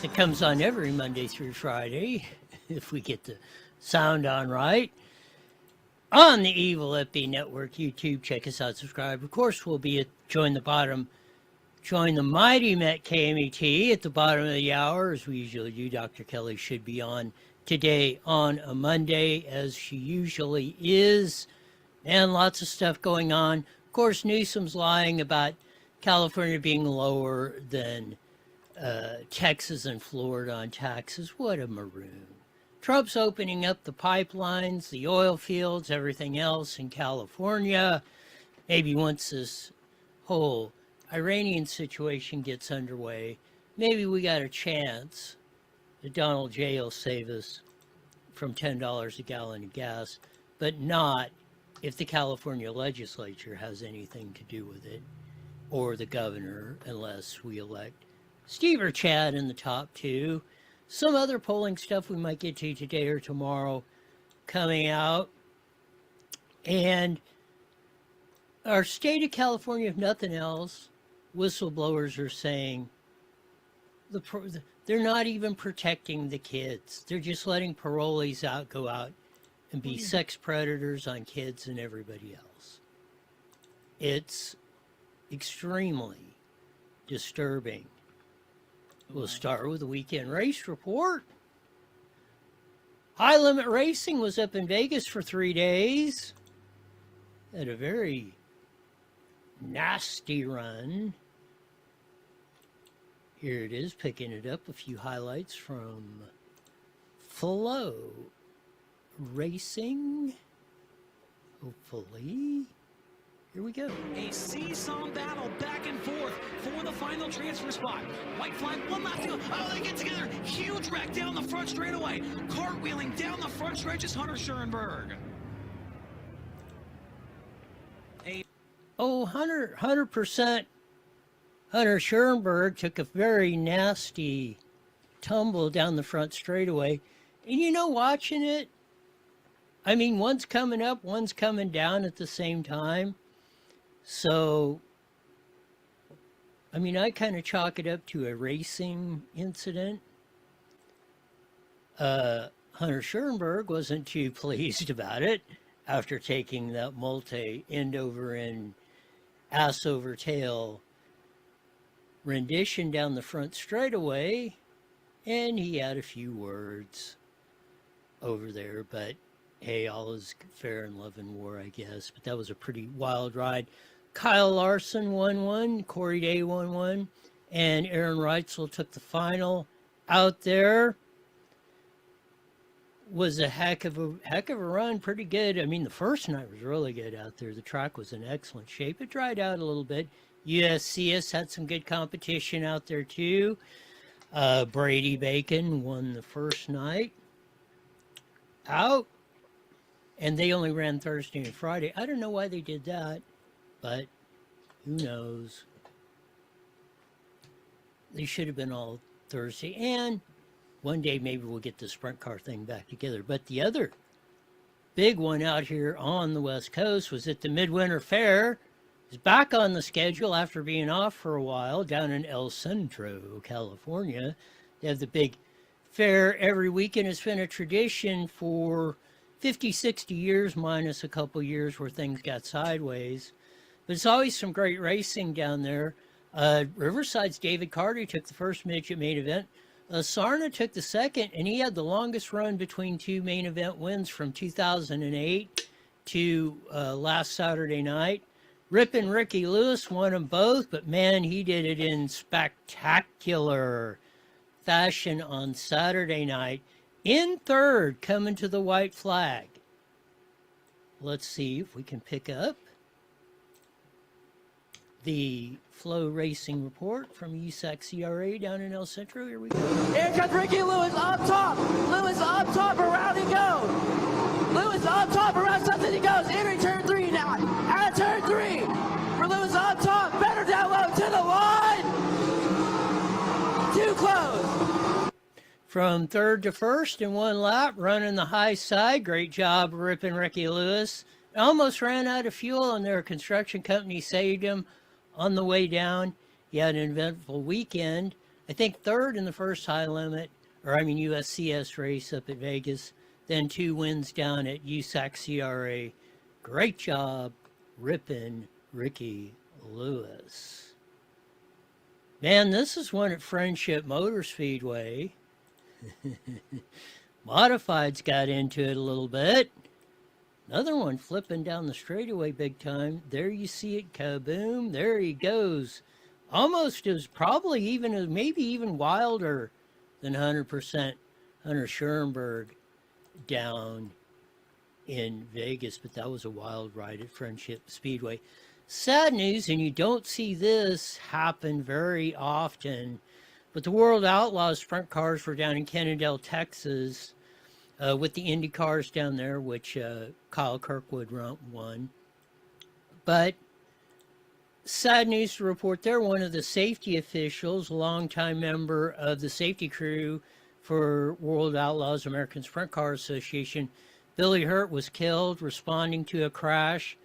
It comes on every Monday through Friday, if we get the sound on right, on the Evil FB Network YouTube. Check us out, subscribe. Of course, we'll be at join the mighty Met KMET at the bottom of the hour, as we usually do. Dr. Kelly should be on today on a Monday, as she usually is. And lots of stuff going on. Of course, Newsom's lying about California being lower than Texas and Florida on taxes. What a maroon. Trump's opening up the pipelines, the oil fields, everything else in California. Maybe once this whole Iranian situation gets underway, maybe we got a chance that Donald J will save us from $10 a gallon of gas, but not if the California legislature has anything to do with it, or the governor, unless we elect Steve or Chad in the top two. Some other polling stuff we might get to today or tomorrow coming out. And our state of California, if nothing else, whistleblowers are saying they're not even protecting the kids. They're just letting parolees go out and be sex predators on kids and everybody else. It's extremely disturbing. We'll start with the weekend race report. High limit racing was up in Vegas for 3 days. Had a very nasty run. Here it is, picking it up. A few highlights from Flow Racing. Hopefully. Here we go. A seesaw battle back and forth for the final transfer spot. White flag, one last go. Oh, they get together. Huge wreck down the front straightaway. Cartwheeling down the front stretch is Hunter Schoenberg. 100%. Hunter Schoenberg took a very nasty tumble down the front straightaway. And you know, watching it, I mean, one's coming up, one's coming down at the same time. So, I mean, I kind of chalk it up to a racing incident. Hunter Schoenberg wasn't too pleased about it after taking that multi end over end, ass over tail rendition down the front straightaway, and he had a few words over there, but hey, all is fair in love and war, I guess. But that was a pretty wild ride. Kyle Larson won one, Corey Day won one, and Aaron Reitzel took the final out there. Was a heck of a run, pretty good. I mean, the first night was really good out there. The track was in excellent shape. It dried out a little bit. USCS had some good competition out there too. Brady Bacon won the first night out, and they only ran Thursday and Friday. I don't know why they did that, but who knows? They should have been all Thursday, and one day maybe we'll get the sprint car thing back together. But the other big one out here on the West Coast was at the Midwinter Fair. It's back on the schedule after being off for a while down in El Centro, California. They have the big fair every weekend. It's been a tradition for 50, 60 years, minus a couple years where things got sideways. But it's always some great racing down there. Riverside's David Carty took the first midget main event. Sarna took the second, and he had the longest run between two main event wins from 2008 to last Saturday night. Rippin' Ricky Lewis won them both, but man, he did it in spectacular fashion on Saturday night. In third, coming to the white flag. Let's see if we can pick up the Flow Racing report from USAC CRA down in El Centro. Here we go. Here comes Ricky Lewis up top. Lewis up top, around he goes. Lewis up top, around something he goes. Entering turn 3 now. Out of turn 3. For Lewis up top. Better down low to the line. Too close. From third to first in one lap, running the high side. Great job, Rippin' Ricky Lewis. Almost ran out of fuel, and their construction company saved him on the way down. He had an eventful weekend. I think third in the first high limit, USCS race up at Vegas, then 2 wins down at USAC CRA. Great job, ripping Ricky Lewis. Man, this is one at Friendship Motor Speedway. Modifieds got into it a little bit. Another one flipping down the straightaway big time. There you see it, kaboom. There he goes. Almost as probably even, maybe even wilder than 100% Hunter Schoenberg down in Vegas. But that was a wild ride at Friendship Speedway. Sad news, and you don't see this happen very often, but the World Outlaws sprint cars were down in Kennedale, Texas, with the Indy cars down there, which Kyle Kirkwood won. But sad news to report there, one of the safety officials, a longtime member of the safety crew for World Outlaws American Sprint Car Association, Billy Hurt, was killed responding to a crash.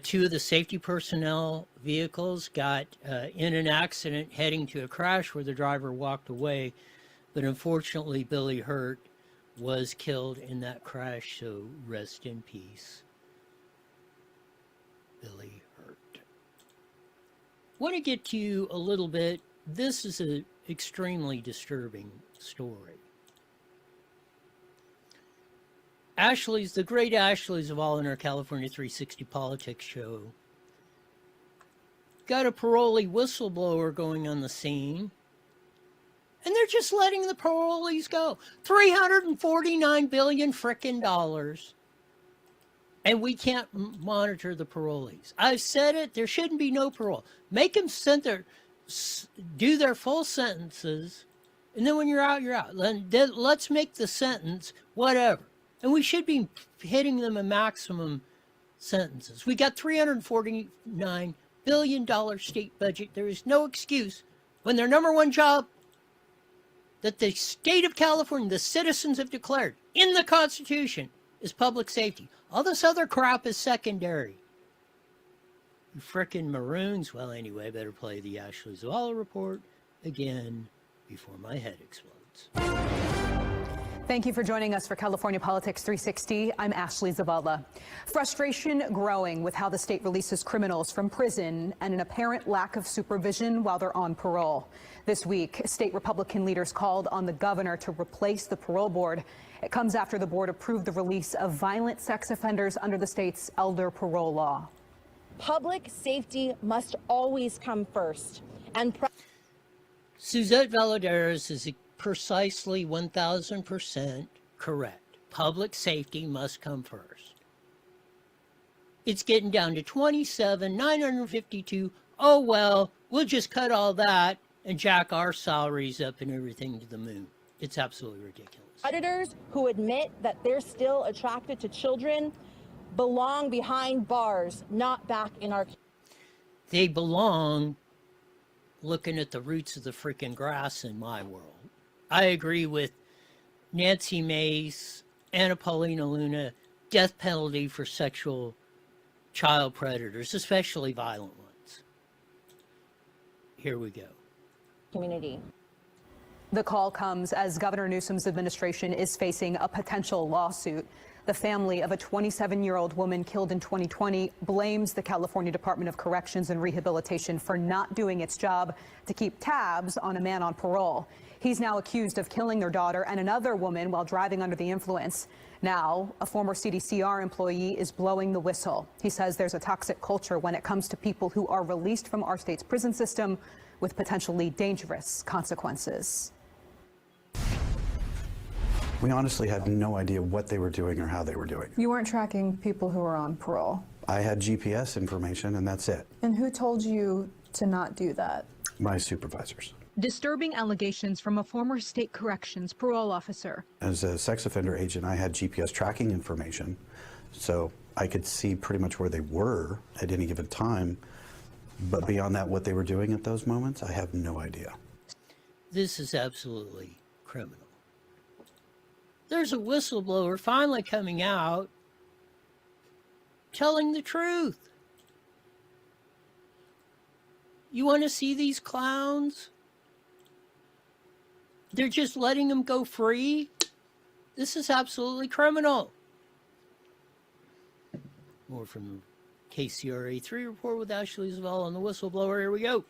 2 of the safety personnel vehicles got in an accident heading to a crash where the driver walked away. But unfortunately, Billy Hurt was killed in that crash, so rest in peace, Billy Hurt. Want to get to you a little bit. This is an extremely disturbing story. Ashley's, the great Ashley's of all in our California 360 politics show, got a parolee whistleblower going on the scene, and they're just letting the parolees go. $349 billion frickin' dollars, and we can't monitor the parolees. I've said it, there shouldn't be no parole. Make them do their full sentences, and then when you're out, you're out. Then let's make the sentence whatever. And we should be hitting them a maximum sentences. We got $349 billion state budget. There is no excuse when their number one job that the state of California, the citizens have declared in the Constitution, is public safety. All this other crap is secondary. You frickin' maroons. Well, anyway, better play the Ashley Zavala report again before my head explodes. Thank you for joining us for California Politics 360. I'm Ashley Zavala. Frustration growing with how the state releases criminals from prison and an apparent lack of supervision while they're on parole. This week, state Republican leaders called on the governor to replace the parole board. It comes after the board approved the release of violent sex offenders under the state's elder parole law. Public safety must always come first. And Suzette Valadares is precisely 1,000% correct. Public safety must come first. It's getting down to 27,952. Oh, well, we'll just cut all that and jack our salaries up and everything to the moon. It's absolutely ridiculous. predators who admit that they're still attracted to children belong behind bars, not back in our... They belong looking at the roots of the freaking grass in my world. I agree with Nancy Mace, Anna Paulina Luna, death penalty for sexual child predators, especially violent ones. Here we go. Community. The call comes as Governor Newsom's administration is facing a potential lawsuit. The family of a 27-year-old woman killed in 2020 blames the California Department of Corrections and Rehabilitation for not doing its job to keep tabs on a man on parole. He's now accused of killing their daughter and another woman while driving under the influence. Now, a former CDCR employee is blowing the whistle. He says there's a toxic culture when it comes to people who are released from our state's prison system with potentially dangerous consequences. We honestly had no idea what they were doing or how they were doing. You weren't tracking people who were on parole. I had GPS information and that's it. And who told you to not do that? My supervisors. Disturbing allegations from a former state corrections parole officer. As a sex offender agent, I had GPS tracking information, so I could see pretty much where they were at any given time. But beyond that, what they were doing at those moments, I have no idea. This is absolutely criminal. There's a whistleblower finally coming out telling the truth. You want to see these clowns? They're just letting them go free. This is absolutely criminal. More from KCRA 3 report with Ashley Zaval on the whistleblower. Here we go.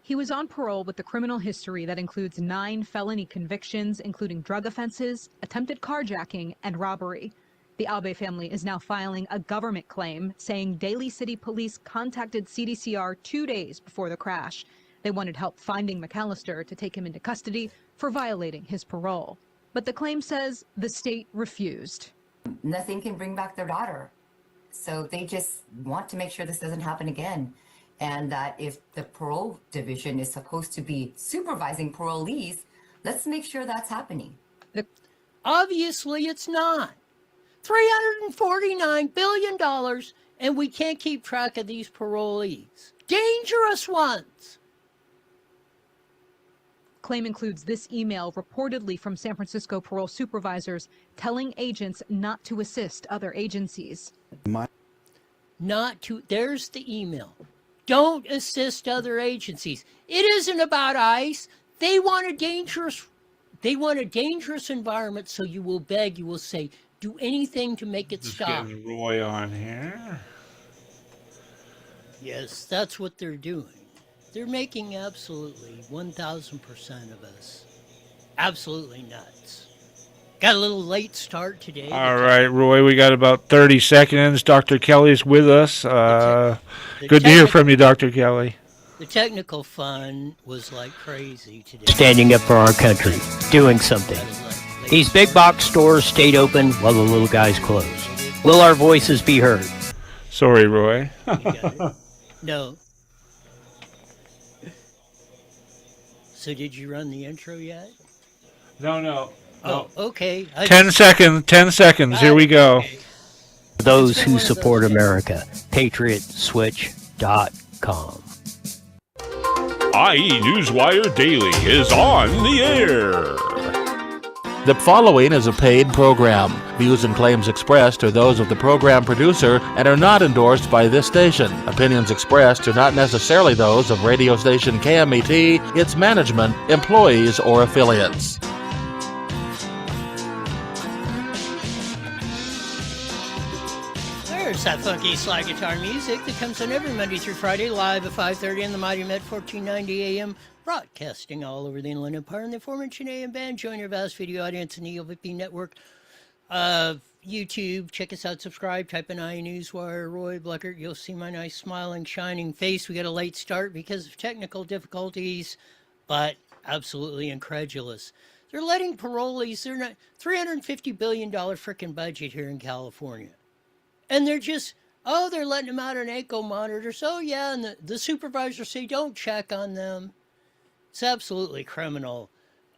He was on parole with a criminal history that includes 9 felony convictions, including drug offenses, attempted carjacking, and robbery. The Albe family is now filing a government claim saying Daly City Police contacted CDCR 2 days before the crash. They wanted help finding McAllister to take him into custody for violating his parole. But the claim says the state refused. Nothing can bring back their daughter. So they just want to make sure this doesn't happen again. And that if the parole division is supposed to be supervising parolees, let's make sure that's happening. Obviously, it's not. $349 billion, and we can't keep track of these parolees. Dangerous ones. Claim includes this email reportedly from San Francisco parole supervisors telling agents not to assist other agencies. There's the email. Don't assist other agencies. It isn't about ICE. They want a dangerous environment, so you will beg, you will say, do anything to make it stop. Getting Roy on here. Yes, that's what they're doing. They're making absolutely 1,000% of us absolutely nuts. Got a little late start today. All right, Roy, we got about 30 seconds. Dr. Kelly's with us. Good to hear from you, Dr. Kelly. The technical fun was like crazy today. Standing up for our country, doing something. These big box stores stayed open while the little guys closed. Will our voices be heard? Sorry, Roy. No. So did you run the intro yet? No. Oh, okay. 10 seconds. Here we go. Those who support America, patriotswitch.com. IE Newswire Daily is on the air. The following is a paid program. Views and claims expressed are those of the program producer and are not endorsed by this station. Opinions expressed are not necessarily those of radio station KMET, its management, employees, or affiliates. There's that funky slide guitar music that comes on every Monday through Friday live at 5:30 on the Mighty Met 1490 AM, broadcasting all over the Inland Empire and the aforementioned AM band. Join your vast video audience in the ELVP network. YouTube, check us out, subscribe, type in iNewsWire, Roy Bleckert. You'll see my nice smiling, shining face. We got a late start because of technical difficulties, but absolutely incredulous. They're letting parolees, they're not, $350 billion frickin' budget here in California. And they're just, they're letting them out on echo monitors. Oh, yeah, and the supervisors say don't check on them. It's absolutely criminal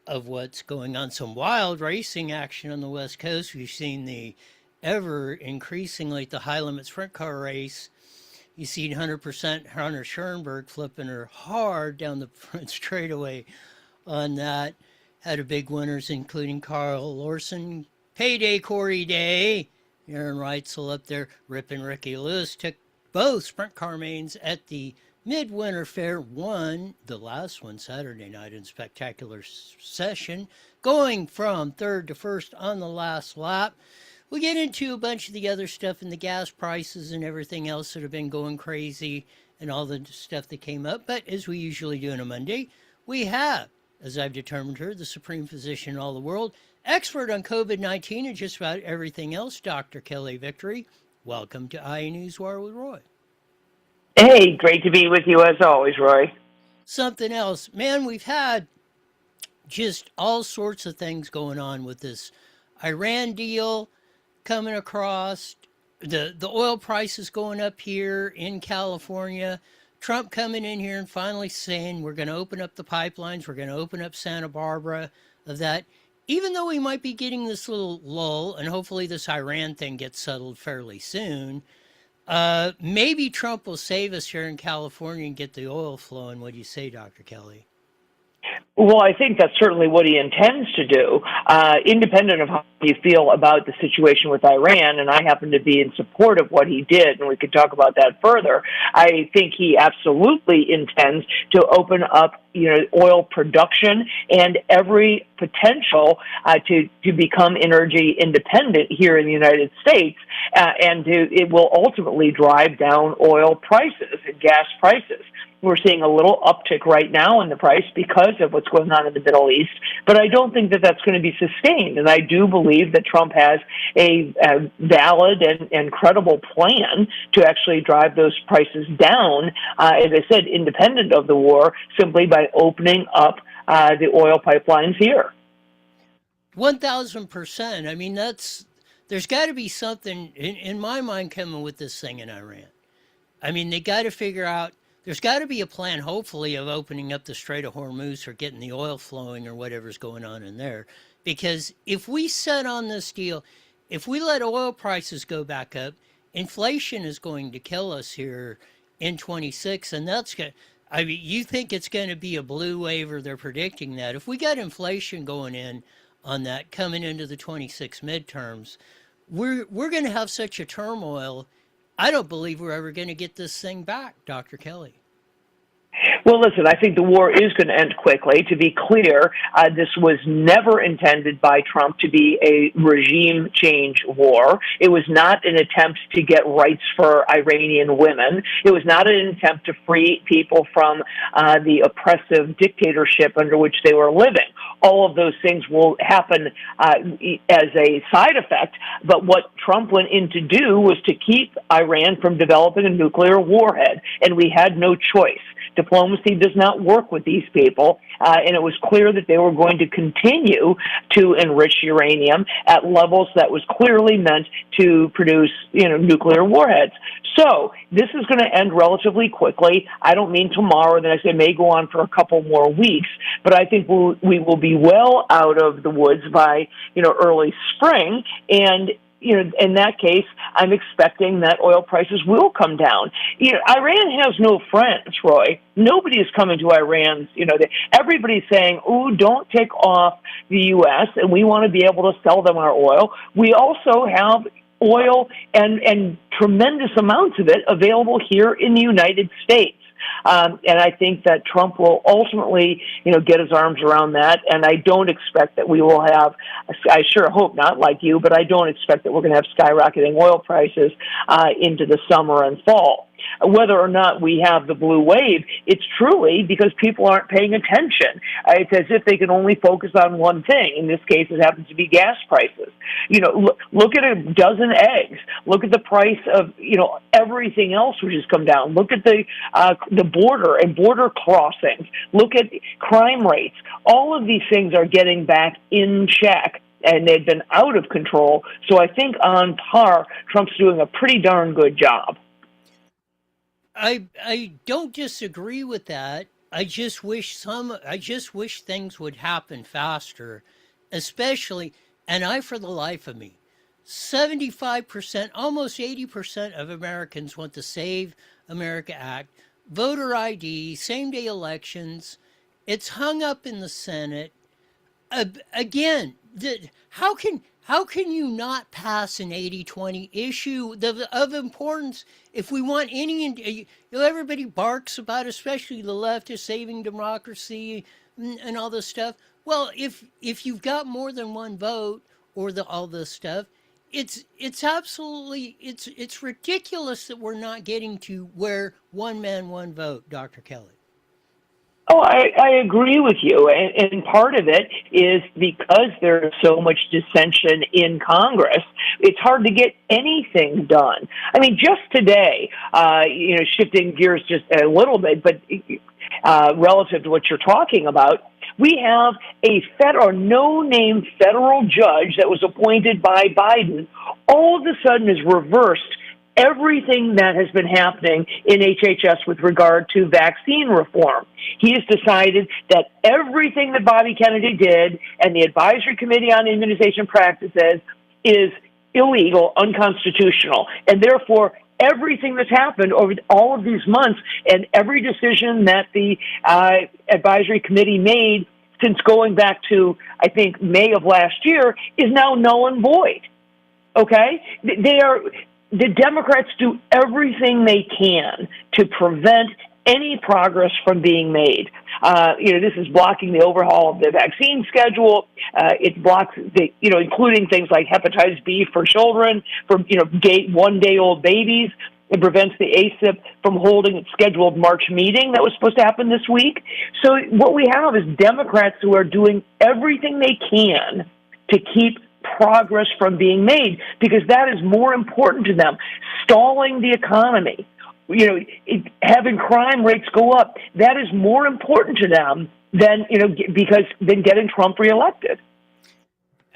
of what's going on. Some wild racing action on the West Coast. We've seen the ever increasingly the high limit sprint car race. You see 100% Hunter Schoenberg flipping her hard down the front straightaway on that. Had a big winners, including Carl Lorson, Payday Corey Day, Aaron Reitzel up there, ripping Ricky Lewis, took both sprint car mains at the Midwinter Fair, won the last one Saturday night in spectacular session, going from third to first on the last lap. We get into a bunch of the other stuff and the gas prices and everything else that have been going crazy and all the stuff that came up. But as we usually do on a Monday, we have, as I've determined her, the supreme physician in all the world, expert on COVID-19 and just about everything else, Dr. Kelly Victory. Welcome to iNewsWire with Roy. Hey, great to be with you as always, Roy. Something else. Man, we've had just all sorts of things going on with this Iran deal coming across, the oil prices going up here in California, Trump coming in here and finally saying we're going to open up the pipelines, we're going to open up Santa Barbara, of that. Even though we might be getting this little lull, and hopefully this Iran thing gets settled fairly soon, maybe Trump will save us here in California and get the oil flowing. What do you say, Dr. Kelly? Well, I think that's certainly what he intends to do, independent of how you feel about the situation with Iran, and I happen to be in support of what he did, and we could talk about that further. I think he absolutely intends to open up, oil production and every potential to become energy independent here in the United States, and it will ultimately drive down oil prices and gas prices. We're seeing a little uptick right now in the price because of what's going on in the Middle East, but I don't think that that's going to be sustained. And I do believe that Trump has a valid and credible plan to actually drive those prices down, as I said, independent of the war, simply by opening up the oil pipelines here. 1,000%. I mean, there's got to be something in my mind coming with this thing in Iran. I mean, they got to figure out. There's got to be a plan, hopefully, of opening up the Strait of Hormuz or getting the oil flowing or whatever's going on in there. Because if we set on this deal, if we let oil prices go back up, inflation is going to kill us here in 26. And that's going to, I mean, you think it's going to be a blue wave, or they're predicting that. If we got inflation going in on that coming into the 26 midterms, we're going to have such a turmoil. I don't believe we're ever going to get this thing back, Dr. Kelly. Well, listen, I think the war is going to end quickly. To be clear, this was never intended by Trump to be a regime change war. It was not an attempt to get rights for Iranian women. It was not an attempt to free people from the oppressive dictatorship under which they were living. All of those things will happen as a side effect, but what Trump went in to do was to keep Iran from developing a nuclear warhead, and we had no choice. Diplomacy does not work with these people, and it was clear that they were going to continue to enrich uranium at levels that was clearly meant to produce, nuclear warheads. So this is going to end relatively quickly. I don't mean tomorrow. Then I say it may go on for a couple more weeks, but I think we will be well out of the woods by early spring. And in that case, I'm expecting that oil prices will come down. Iran has no friends, Roy. Nobody is coming to Iran. Everybody's saying, "Ooh, don't take off the U.S., and we want to be able to sell them our oil." We also have oil and tremendous amounts of it available here in the United States. And I think that Trump will ultimately, get his arms around that. And I don't expect that we will have, I sure hope not like you, but I don't expect that we're going to have skyrocketing oil prices into the summer and fall. Whether or not we have the blue wave, it's truly because people aren't paying attention. It's as if they can only focus on one thing. In this case, it happens to be gas prices. Look at a dozen eggs. Look at the price of, everything else which has come down. Look at the border and border crossings. Look at crime rates. All of these things are getting back in check, and they've been out of control. So I think on par, Trump's doing a pretty darn good job. I don't disagree with that. I just wish things would happen faster, especially, and for the life of me, 75%, almost 80% of Americans want the Save America Act, voter ID, same-day elections. It's hung up in the Senate. Again, how can you not pass an 80-20 issue of importance if we want any, everybody barks about, especially the left, is saving democracy and all this stuff. Well, if you've got more than one vote or all this stuff, it's absolutely, it's ridiculous that we're not getting to where one man, one vote, Dr. Kelly. Oh, I agree with you, and part of it is because there's so much dissension in Congress, it's hard to get anything done. I mean, just today, shifting gears just a little bit, but relative to what you're talking about, we have a no-name federal judge that was appointed by Biden, all of a sudden has reversed everything that has been happening in HHS with regard to vaccine reform. He has decided that everything that Bobby Kennedy did and the Advisory Committee on Immunization Practices is illegal, unconstitutional, and therefore everything that's happened over all of these months and every decision that the Advisory Committee made since going back to, I think, May of last year, is now null and void. Okay? The Democrats do everything they can to prevent any progress from being made. This is blocking the overhaul of the vaccine schedule. It blocks including things like hepatitis B for children, for one-day-old babies. It prevents the ACIP from holding its scheduled March meeting that was supposed to happen this week. So what we have is Democrats who are doing everything they can to keep progress from being made, because that is more important to them. Stalling the economy, having crime rates go up, that is more important to them than getting Trump reelected.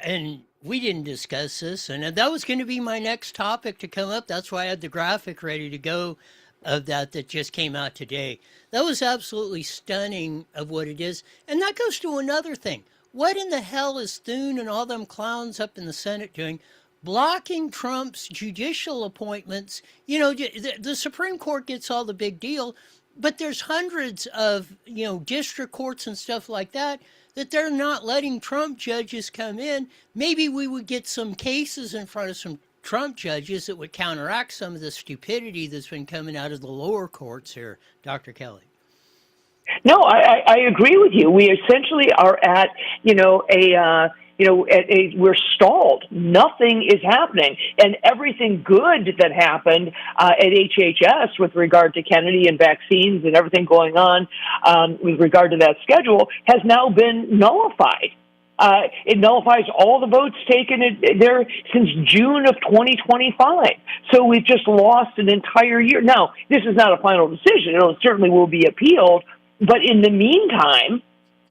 And we didn't discuss this, and that was going to be my next topic to come up. That's why I had the graphic ready to go of that just came out today. That was absolutely stunning of what it is. And that goes to another thing. What in the hell is Thune and all them clowns up in the Senate doing? Blocking Trump's judicial appointments. The Supreme Court gets all the big deal, but there's hundreds of, district courts and stuff like that they're not letting Trump judges come in. Maybe we would get some cases in front of some Trump judges that would counteract some of the stupidity that's been coming out of the lower courts here, Dr. Kelly. No, I agree with you. We essentially are at, we're stalled. Nothing is happening. And everything good that happened at HHS with regard to Kennedy and vaccines and everything going on with regard to that schedule has now been nullified. It nullifies all the votes taken there since June of 2025. So we've just lost an entire year. Now, this is not a final decision. It certainly will be appealed. But in the meantime,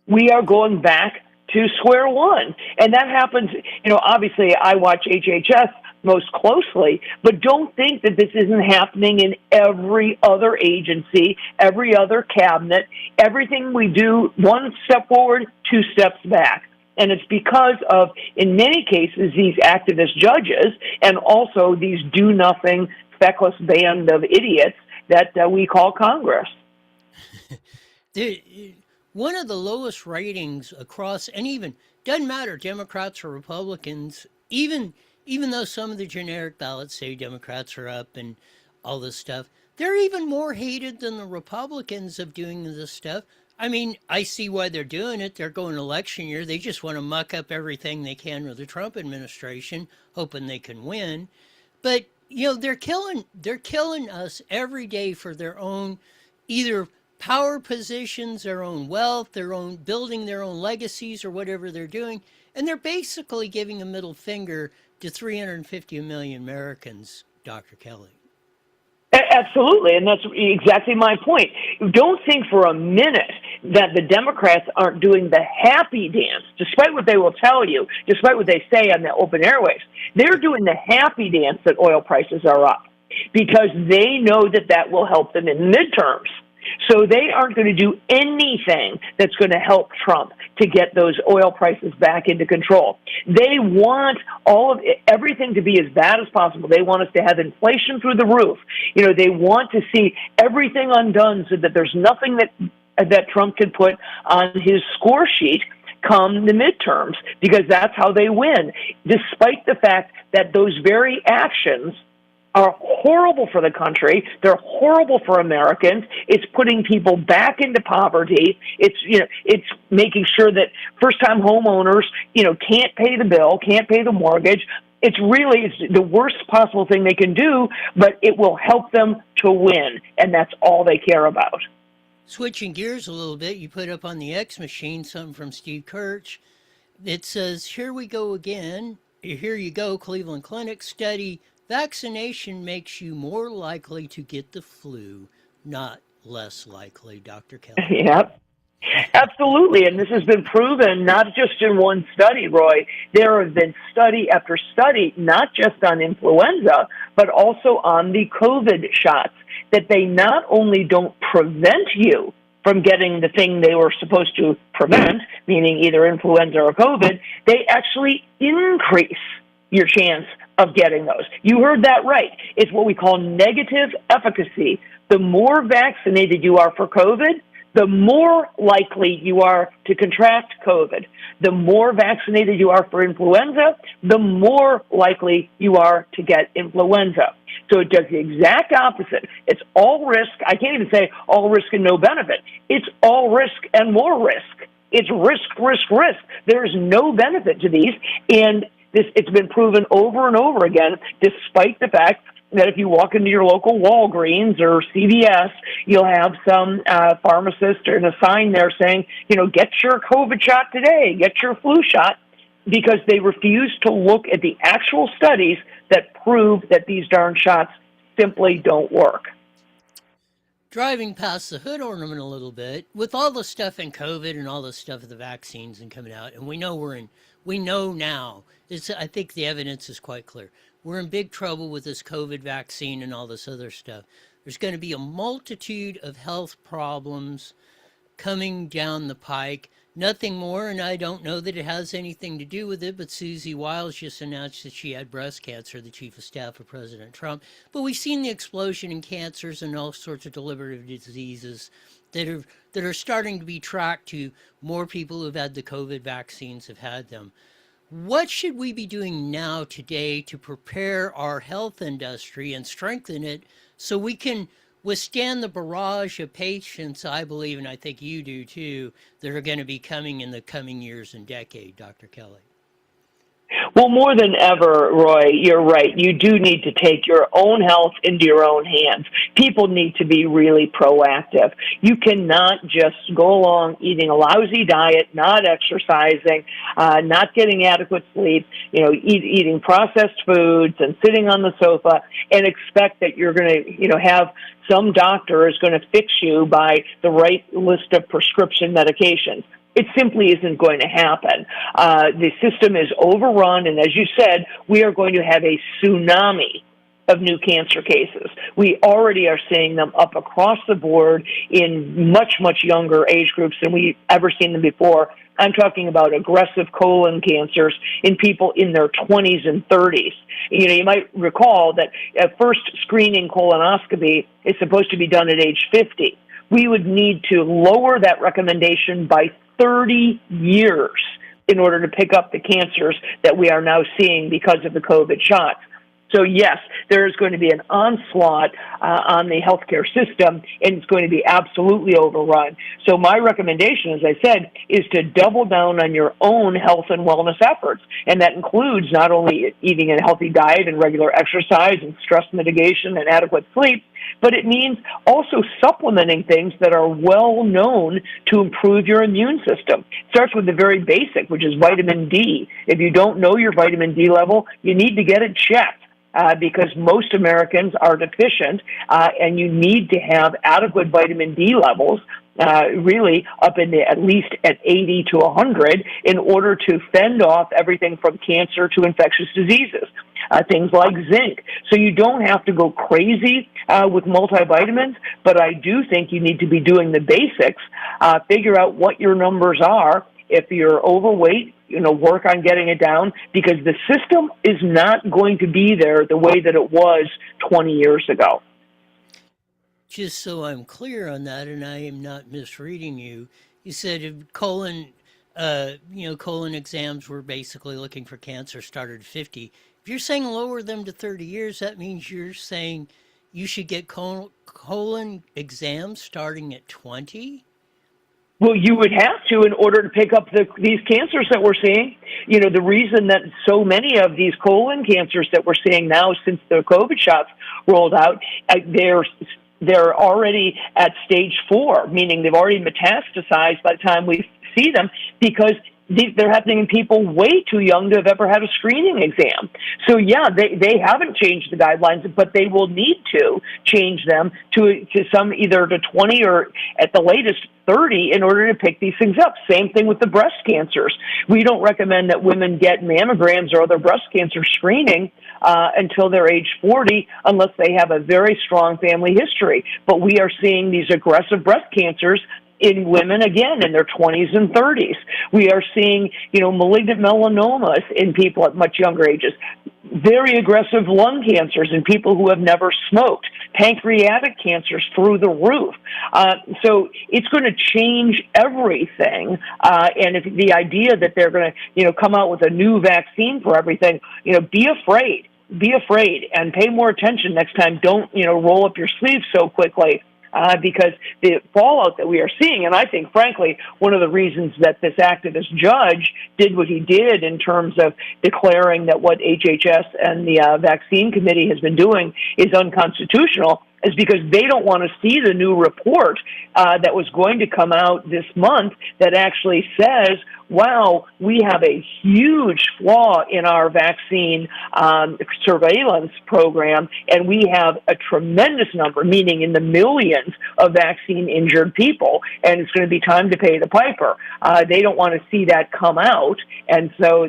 we are going back to square one. And that happens, obviously I watch HHS most closely, but don't think that this isn't happening in every other agency, every other cabinet. Everything we do, one step forward, two steps back. And it's because of, in many cases, these activist judges and also these do-nothing, feckless band of idiots that we call Congress. One of the lowest ratings across, and even, doesn't matter, Democrats or Republicans, even though some of the generic ballots say Democrats are up and all this stuff, they're even more hated than the Republicans of doing this stuff. I mean, I see why they're doing it. They're going election year. They just want to muck up everything they can with the Trump administration, hoping they can win. But, they're killing us every day for their own, either power positions, their own wealth, their own building their own legacies or whatever they're doing. And they're basically giving a middle finger to 350 million Americans, Dr. Kelly. Absolutely, and that's exactly my point. Don't think for a minute that the Democrats aren't doing the happy dance, despite what they will tell you, despite what they say on the open airwaves. They're doing the happy dance that oil prices are up because they know that will help them in midterms. So they aren't going to do anything that's going to help Trump to get those oil prices back into control. They want everything to be as bad as possible. They want us to have inflation through the roof. They want to see everything undone so that there's nothing that Trump can put on his score sheet come the midterms, because that's how they win, despite the fact that those very actions are horrible for the country. They're horrible for Americans. It's putting people back into poverty. It's making sure that first-time homeowners, can't pay the bill, can't pay the mortgage. It's the worst possible thing they can do, but it will help them to win, and that's all they care about. Switching gears a little bit, you put up on the X machine something from Steve Kirch. It says, here we go again. Here you go, Cleveland Clinic study. Vaccination makes you more likely to get the flu, not less likely, Dr. Kelly. Yep. Absolutely, and this has been proven not just in one study, Roy. There have been study after study, not just on influenza, but also on the COVID shots, that they not only don't prevent you from getting the thing they were supposed to prevent, meaning either influenza or COVID, they actually increase your chance of getting those. You heard that right. It's what we call negative efficacy. The more vaccinated you are for COVID, the more likely you are to contract COVID. The more vaccinated you are for influenza, the more likely you are to get influenza. So it does the exact opposite. It's all risk. I can't even say all risk and no benefit. It's all risk and more risk. It's risk, risk, risk. There's no benefit to these, and it's been proven over and over again, despite the fact that if you walk into your local Walgreens or CVS, you'll have some pharmacist and a sign there saying, get your COVID shot today, get your flu shot, because they refuse to look at the actual studies that prove that these darn shots simply don't work. Driving past the hood ornament a little bit, with all the stuff in COVID and all the stuff with the vaccines and coming out, and we know now, I think the evidence is quite clear. We're in big trouble with this COVID vaccine and all this other stuff. There's going to be a multitude of health problems coming down the pike. Nothing more, and I don't know that it has anything to do with it, but Susie Wiles just announced that she had breast cancer, the chief of staff of President Trump. But we've seen the explosion in cancers and all sorts of deliberative diseases that are starting to be tracked to more people who've had the COVID vaccines have had them. What should we be doing now today to prepare our health industry and strengthen it so we can withstand the barrage of patients, I believe, and I think you do too, that are going to be coming in the coming years and decade, Dr. Kelly? Well, more than ever, Roy, you're right. You do need to take your own health into your own hands. People need to be really proactive. You cannot just go along eating a lousy diet, not exercising, not getting adequate sleep, eating processed foods and sitting on the sofa and expect that you're going to, have some doctor is going to fix you by the right list of prescription medications. It simply isn't going to happen. The system is overrun, and as you said, we are going to have a tsunami of new cancer cases. We already are seeing them up across the board in much, much younger age groups than we've ever seen them before. I'm talking about aggressive colon cancers in people in their 20s and 30s. You might recall that a first screening colonoscopy is supposed to be done at age 50. We would need to lower that recommendation by 30 years in order to pick up the cancers that we are now seeing because of the COVID shots. So yes, there is going to be an onslaught on the healthcare system, and it's going to be absolutely overrun. So my recommendation, as I said, is to double down on your own health and wellness efforts. And that includes not only eating a healthy diet and regular exercise and stress mitigation and adequate sleep, but it means also supplementing things that are well known to improve your immune system. It starts with the very basic, which is vitamin D. If you don't know your vitamin D level, you need to get it checked. Because most Americans are deficient, and you need to have adequate vitamin D levels, really up in the, at least at 80 to 100, in order to fend off everything from cancer to infectious diseases, things like zinc. So you don't have to go crazy with multivitamins, but I do think you need to be doing the basics, figure out what your numbers are. If you're overweight, work on getting it down, because the system is not going to be there the way that it was 20 years ago. Just so I'm clear on that, and I am not misreading you, you said if colon exams were basically looking for cancer started at 50. If you're saying lower them to 30 years, that means you're saying you should get colon exams starting at 20? Well, you would have to in order to pick up these cancers that we're seeing. The reason that so many of these colon cancers that we're seeing now since the COVID shots rolled out, they're already at stage 4, meaning they've already metastasized by the time we see them, because they're happening in people way too young to have ever had a screening exam. So yeah, they haven't changed the guidelines, but they will need to change them to some either to 20 or at the latest 30 in order to pick these things up. Same thing with the breast cancers. We don't recommend that women get mammograms or other breast cancer screening until they're age 40, unless they have a very strong family history. But we are seeing these aggressive breast cancers in women, again, in their 20s and 30s. We are seeing, malignant melanomas in people at much younger ages. very aggressive lung cancers in people who have never smoked, pancreatic cancers through the roof. So it's going to change everything. And if the idea that they're going to, come out with a new vaccine for everything, be afraid. Be afraid and pay more attention next time. Don't, roll up your sleeves so quickly. Because the fallout that we are seeing, and I think, frankly, one of the reasons that this activist judge did what he did in terms of declaring that what HHS and the vaccine committee has been doing is unconstitutional is because they don't want to see the new report that was going to come out this month that actually says, wow, we have a huge flaw in our vaccine surveillance program, and we have a tremendous number, meaning in the millions, of vaccine-injured people, and it's going to be time to pay the piper. They don't want to see that come out, and so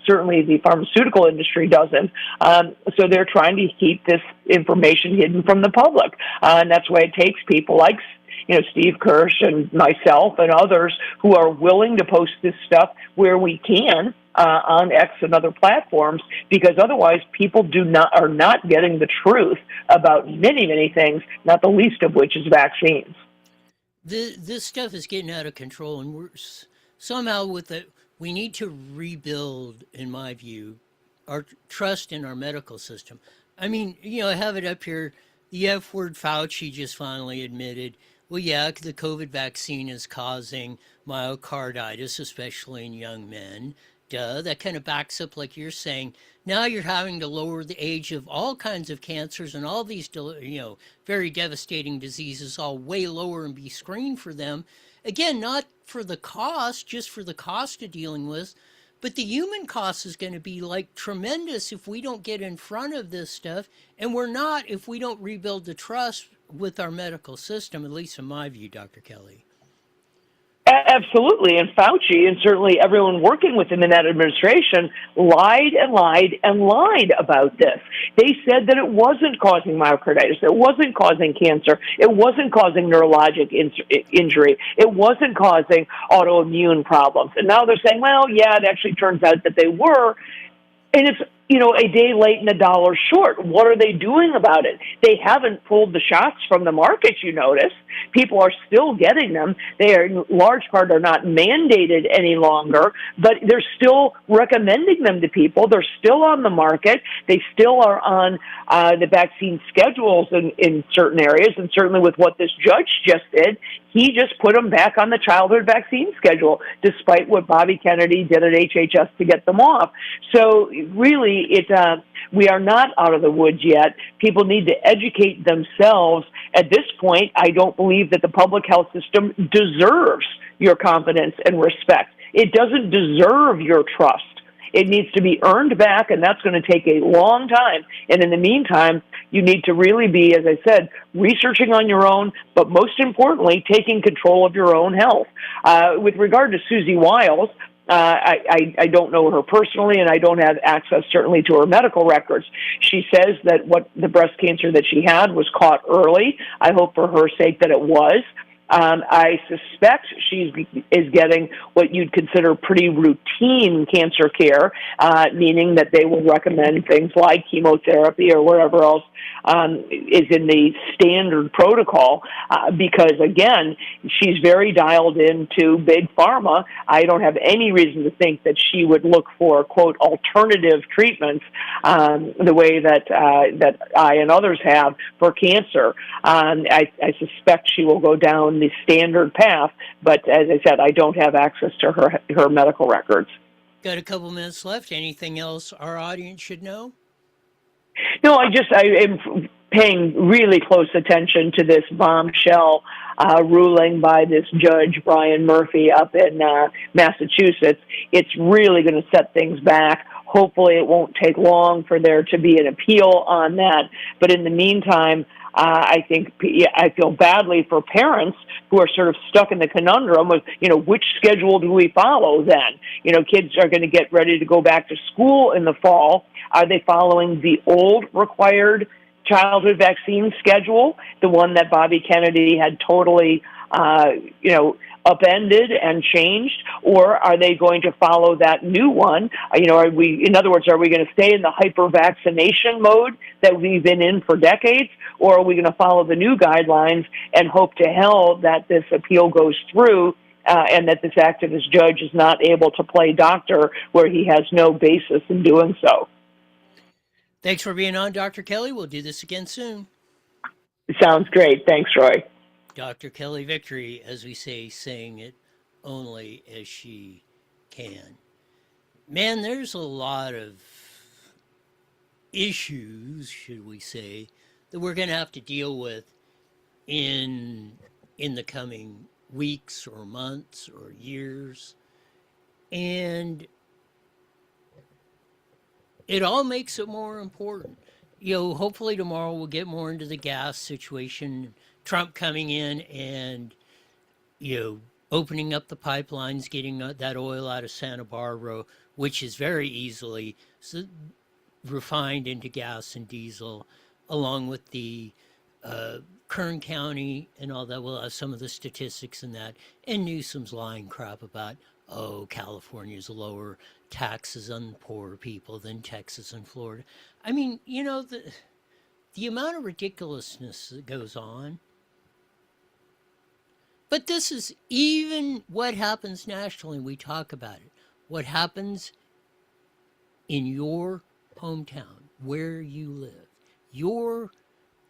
certainly the pharmaceutical industry doesn't. So they're trying to keep this information hidden from the public, and that's why it takes people like Steve Kirsch and myself and others who are willing to post this stuff where we can on X and other platforms, because otherwise people are not getting the truth about many, many things, not the least of which is vaccines. This stuff is getting out of control, and we're somehow we need to rebuild, in my view, our trust in our medical system. I mean, I have it up here. The F word Fauci just finally admitted, well, yeah, the COVID vaccine is causing myocarditis, especially in young men. Duh, that kind of backs up like you're saying. Now you're having to lower the age of all kinds of cancers and all these, very devastating diseases, all way lower, and be screened for them. Again, not for the cost, just for the cost of dealing with, but the human cost is going to be tremendous if we don't get in front of this stuff, and we're not if we don't rebuild the trust with our medical system, at least in my view, Dr. Kelly. Absolutely, and Fauci and certainly everyone working with him in that administration lied and lied and lied about this. They said that it wasn't causing myocarditis, it wasn't causing cancer, it wasn't causing neurologic injury, it wasn't causing autoimmune problems. And now they're saying, well, yeah, it actually turns out that they were, and it's a day late and a dollar short. What are they doing about it? They haven't pulled the shots from the market, you notice. People are still getting them. They are, in large part, are not mandated any longer, but they're still recommending them to people. They're still on the market. They still are on the vaccine schedules in certain areas, and certainly with what this judge just did, he just put them back on the childhood vaccine schedule, despite what Bobby Kennedy did at HHS to get them off. So really, we are not out of the woods yet. People need to educate themselves. At this point, I don't believe that the public health system deserves your confidence and respect. It doesn't deserve your trust. It needs to be earned back, and that's going to take a long time. And in the meantime, you need to really be, as I said, researching on your own, but most importantly, taking control of your own health. With regard to Susie Wiles, I don't know her personally, and I don't have access, certainly, to her medical records. She says that the breast cancer that she had was caught early. I hope for her sake that it was. I suspect she is getting what you'd consider pretty routine cancer care, meaning that they will recommend things like chemotherapy or whatever else is in the standard protocol, because, again, she's very dialed into big pharma. I don't have any reason to think that she would look for, quote, alternative treatments the way that I and others have for cancer. I suspect she will go down the standard path, but as I said, I don't have access to her medical records. Got a couple minutes left. Anything else our audience should know? No, I am paying really close attention to this bombshell ruling by this judge, Brian Murphy, up in Massachusetts. It's really going to set things back. Hopefully it won't take long for there to be an appeal on that. But in the meantime, I feel badly for parents who are sort of stuck in the conundrum of, which schedule do we follow then? Kids are going to get ready to go back to school in the fall. Are they following the old required childhood vaccine schedule, the one that Bobby Kennedy had totally, upended and changed, or are they going to follow that new one? In other words, are we going to stay in the hyper-vaccination mode that we've been in for decades, or are we going to follow the new guidelines and hope to hell that this appeal goes through and that this activist judge is not able to play doctor where he has no basis in doing so? Thanks for being on, Dr. Kelly. We'll do this again soon. Sounds great. Thanks, Roy. Dr. Kelly Victory, as we say, saying it only as she can. Man, there's a lot of issues, should we say, that we're going to have to deal with in the coming weeks or months or years. And it all makes it more important. Hopefully tomorrow we'll get more into the gas situation, Trump coming in and, opening up the pipelines, getting that oil out of Santa Barbara, which is very easily refined into gas and diesel, along with the Kern County and all that. We'll have some of the statistics in that. And Newsom's lying crap about, California's lower taxes on poor people than Texas and Florida. I mean, the amount of ridiculousness that goes on. But this is even what happens nationally. We talk about it. What happens in your hometown, where you live, your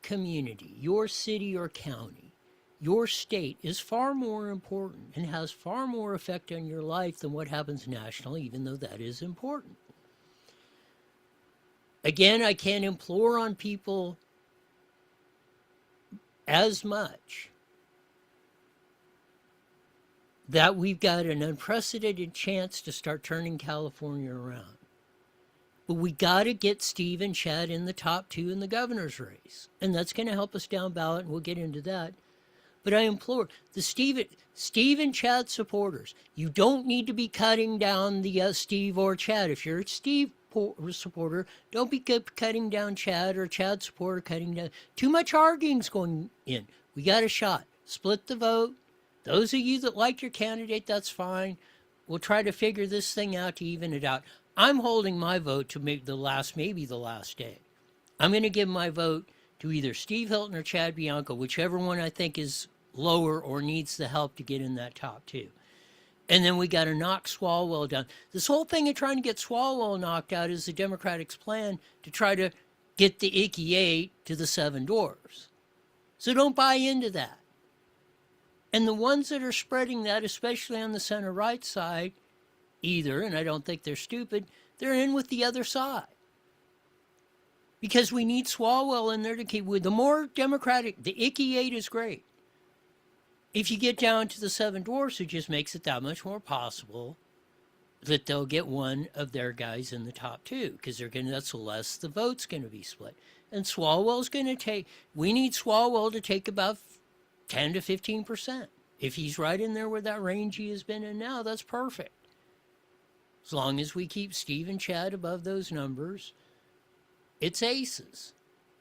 community, your city or county, your state is far more important and has far more effect on your life than what happens nationally, even though that is important. Again, I can't implore on people as much that we've got an unprecedented chance to start turning California around. But we got to get Steve and Chad in the top 2 in the governor's race. And that's going to help us down ballot, and we'll get into that. But I implore the Steve and Chad supporters, you don't need to be cutting down the Steve or Chad. If you're a Steve supporter, don't be cutting down Chad, or Chad supporter cutting down. Too much arguing's going in. We got a shot. Split the vote. Those of you that like your candidate, that's fine. We'll try to figure this thing out to even it out. I'm holding my vote to maybe the last day. I'm going to give my vote to either Steve Hilton or Chad Bianco, whichever one I think is lower or needs the help to get in that top 2. And then we got to knock Swalwell down. This whole thing of trying to get Swalwell knocked out is the Democrats' plan to try to get the Icky 8 to the 7 dwarfs. So don't buy into that. And the ones that are spreading that, especially on the center-right side, either, and I don't think they're stupid, they're in with the other side. Because we need Swalwell in there to keep with the more Democratic, the Icky 8 is great. If you get down to the 7 dwarfs, it just makes it that much more possible that they'll get one of their guys in the top 2, because that's less the vote's going to be split. And Swalwell's going to we need Swalwell to take about 10 to 15%. If he's right in there with that range he has been in now, that's perfect. As long as we keep Steve and Chad above those numbers, it's aces.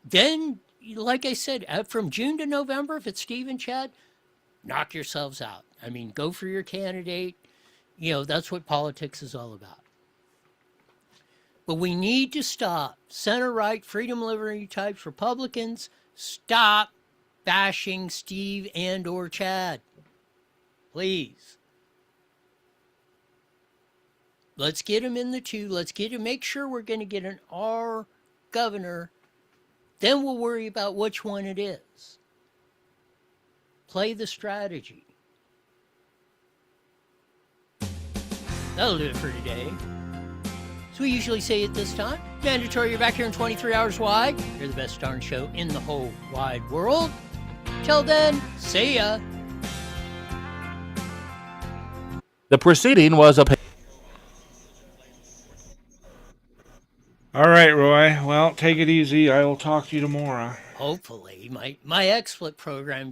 Then, like I said, from June to November, if it's Steve and Chad, knock yourselves out. I mean, go for your candidate. That's what politics is all about. But we need to stop center-right, freedom liberty types, Republicans, stop bashing Steve and or Chad. Please. Let's get him in the 2. Let's make sure we're going to get an R governor. Then we'll worry about which one it is. Play the strategy. That'll do it for today. So we usually say at this time, mandatory, you're back here in 23 hours wide. You're the best darn show in the whole wide world. Till then, see ya. The proceeding was a... All right, Roy. Well, take it easy. I will talk to you tomorrow. Hopefully. My XSplit program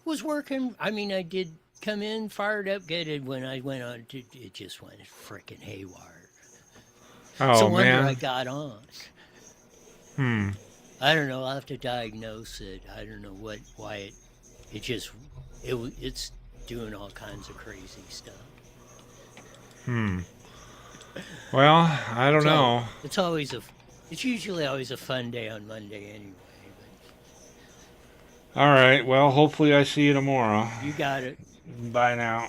was working. I mean, I did come in, fired up, good. When I went on, it just went freaking haywire. Oh, it's a wonder man. I got on. I don't know. I'll have to diagnose it. I don't know why it's doing all kinds of crazy stuff. Well, I don't know. It's usually always a fun day on Monday anyway. All right. Well, hopefully I see you tomorrow. You got it. Bye now.